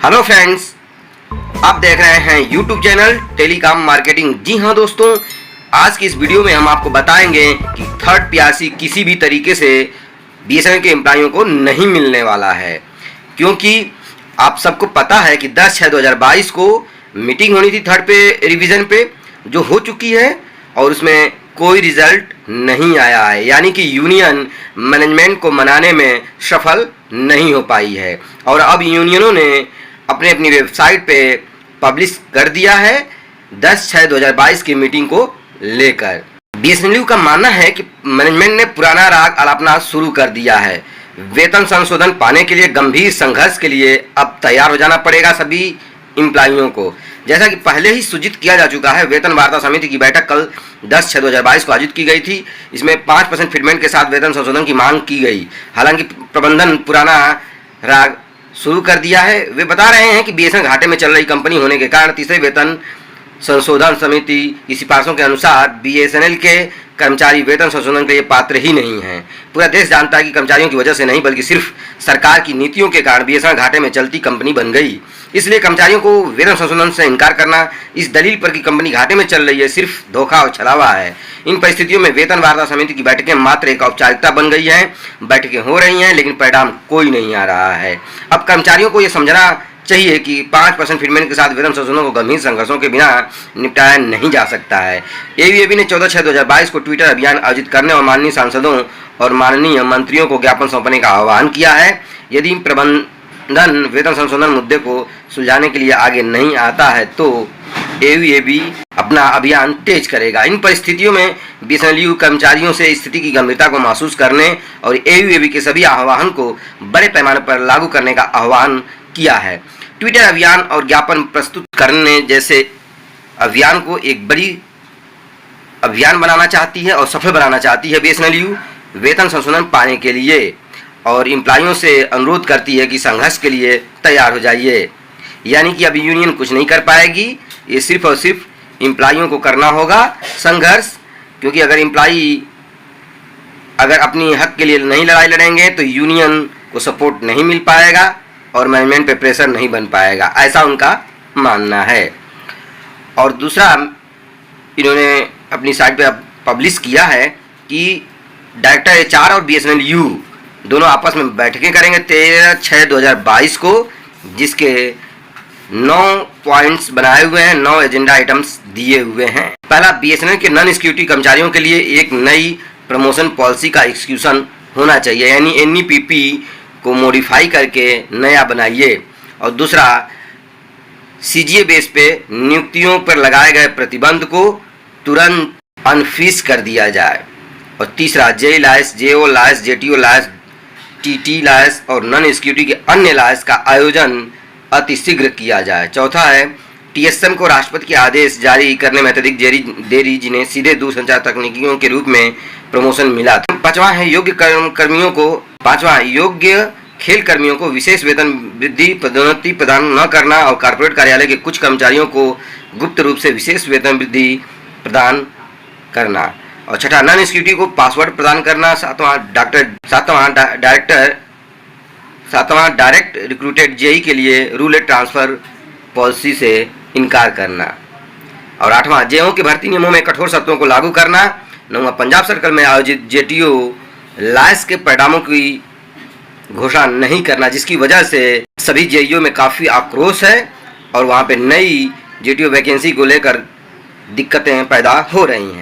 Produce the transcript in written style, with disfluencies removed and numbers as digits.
Hello friends, आप देख रहे हैं यूट्यूब चैनल टेलीकॉम मार्केटिंग। जी हाँ दोस्तों, आज की इस वीडियो में हम आपको बताएंगे कि थर्ड पीआरसी किसी भी तरीके से बीएसएनएल के एम्प्लॉइयों को नहीं मिलने वाला है, क्योंकि आप सबको पता है कि 10/6/2022 को मीटिंग होनी थी थर्ड पे रिवीजन पे, जो हो चुकी है और उसमें कोई रिजल्ट नहीं आया है। यानी कि यूनियन मैनेजमेंट को मनाने में सफल नहीं हो पाई है और अब यूनियनों ने अपनी वेबसाइट पे पब्लिश कर दिया है 10/6/2022 की मीटिंग को लेकर। बीएसएनएल का मानना है कि मैनेजमेंट ने पुराना राग अलापना शुरू कर दिया है। वेतन संशोधन पाने के लिए गंभीर संघर्ष के लिए अब तैयार हो जाना पड़ेगा सभी एम्प्लॉइयों को। जैसा कि पहले ही सूचित किया जा चुका है, वेतन वार्ता समिति की बैठक कल 10/6/2022 को आयोजित की गई थी। इसमें 5% फिटमेंट के साथ वेतन संशोधन की मांग की गई। हालांकि प्रबंधन पुराना राग शुरू कर दिया है। वे बता रहे हैं कि बीएसएनएल घाटे में चल रही कंपनी होने के कारण तीसरे वेतन संशोधन समिति की सिफारिशों के अनुसार बीएसएनएल के कर्मचारी वेतन संशोधन के लिए पात्र ही नहीं हैं। पूरा देश जानता है कि कर्मचारियों की वजह से नहीं, बल्कि सिर्फ सरकार की नीतियों के कारण बीएसएनएल घाटे में चलती कंपनी बन गई। इसलिए कर्मचारियों को वेतन संशोधन से इनकार करना इस दलील पर कि कंपनी घाटे में चल रही है सिर्फ धोखा और छलावा है। इन परिस्थितियों में वेतन वार्ता समिति की बैठकें मात्र एक औपचारिकता बन गई हैं। बैठकें हो रही हैं लेकिन परिणाम कोई नहीं आ रहा है। अब कर्मचारियों को यह समझना चाहिए कि 5% फिटमेंट के साथ वेतन संशोधन को गंभीर संघर्षों के बिना निपटाया नहीं जा सकता है। एवीएबी ने 14/6/2022 को ट्विटर अभियान आयोजित करने और माननीय सांसदों और माननीय मंत्रियों को ज्ञापन सौंपने का आह्वान किया है। यदि प्रबंधन वेतन संशोधन मुद्दे को सुलझाने के लिए आगे नहीं आता है तो एवीएबी अपना अभियान तेज करेगा। इन परिस्थितियों में बीएसएनएल कर्मचारियों से स्थिति की गंभीरता को महसूस करने और एवीएबी के सभी आह्वान को बड़े पैमाने पर लागू करने का आह्वान किया है। ट्विटर अभियान और ज्ञापन प्रस्तुत करने जैसे अभियान को एक बड़ी अभियान बनाना चाहती है और सफल बनाना चाहती है बीएसएनएल वेतन संशोधन पाने के लिए, और एम्प्लॉइयों से अनुरोध करती है कि संघर्ष के लिए तैयार हो जाइए। यानी कि अभी यूनियन कुछ नहीं कर पाएगी, ये सिर्फ और सिर्फ एम्प्लॉइयों को करना होगा संघर्ष, क्योंकि अगर अपनी हक के लिए नहीं लड़ाई लड़ेंगे तो यूनियन को सपोर्ट नहीं मिल पाएगा और मैनेजमेंट पे प्रेशर नहीं बन पाएगा, ऐसा उनका मानना है। और दूसरा, इन्होंने अपनी साइट पे पब्लिश किया है कि डायरेक्टर एचआर और बीएसएनएल दोनों आपस में बैठकें करेंगे 13/6/2022 को, जिसके 9 पॉइंट्स बनाए हुए हैं, 9 एजेंडा आइटम्स दिए हुए हैं। पहला, बीएसएनएल के नॉन सिक्योरिटी कर्मचारियों के लिए एक नई प्रमोशन पॉलिसी का एग्जीक्यूशन होना चाहिए, यानी एनईपीपी को मॉडिफाई करके नया बनाइए। और दूसरा, सीजीए बेस पे नियुक्तियों पर लगाए गए प्रतिबंध को तुरंत अनफीस कर दिया जाए। और तीसरा, जे लाइस, जेओ लाइस, जेटीओ लाइस, टीटी लाइस और नॉन सिक्योरिटी के अन्य लाइस का आयोजन अतिशीघ्र किया जाए। चौथा है, टीएसएम को राष्ट्रपति के आदेश जारी करने में अत्यधिक देरी जिन्हें सीधे दूरसंचार तकनीकियों के रूप में प्रमोशन मिला। पांचवा है, योग्य खेल कर्मियों को विशेष वेतन वृद्धि पदोन्नति प्रदान न करना और कॉर्पोरेट कार्यालय के कुछ कर्मचारियों को गुप्त रूप से विशेष वेतन वृद्धि प्रदान करना। और छठा, नॉन सिक्योरिटी को पासवर्ड प्रदान करना। सातवां डायरेक्ट रिक्रूटेड जेई के लिए रूल ट्रांसफर पॉलिसी से इनकार करना। और आठवां, जेओ की भर्ती नियमों में कठोर शर्तों को लागू करना। नौवां, पंजाब सर्कल में आयोजित जेटीओ लाइस के परिणामों की घोषणा नहीं करना, जिसकी वजह से सभी जेईओ में काफ़ी आक्रोश है और वहाँ पे नई जेटीओ वैकेंसी को लेकर दिक्कतें पैदा हो रही हैं।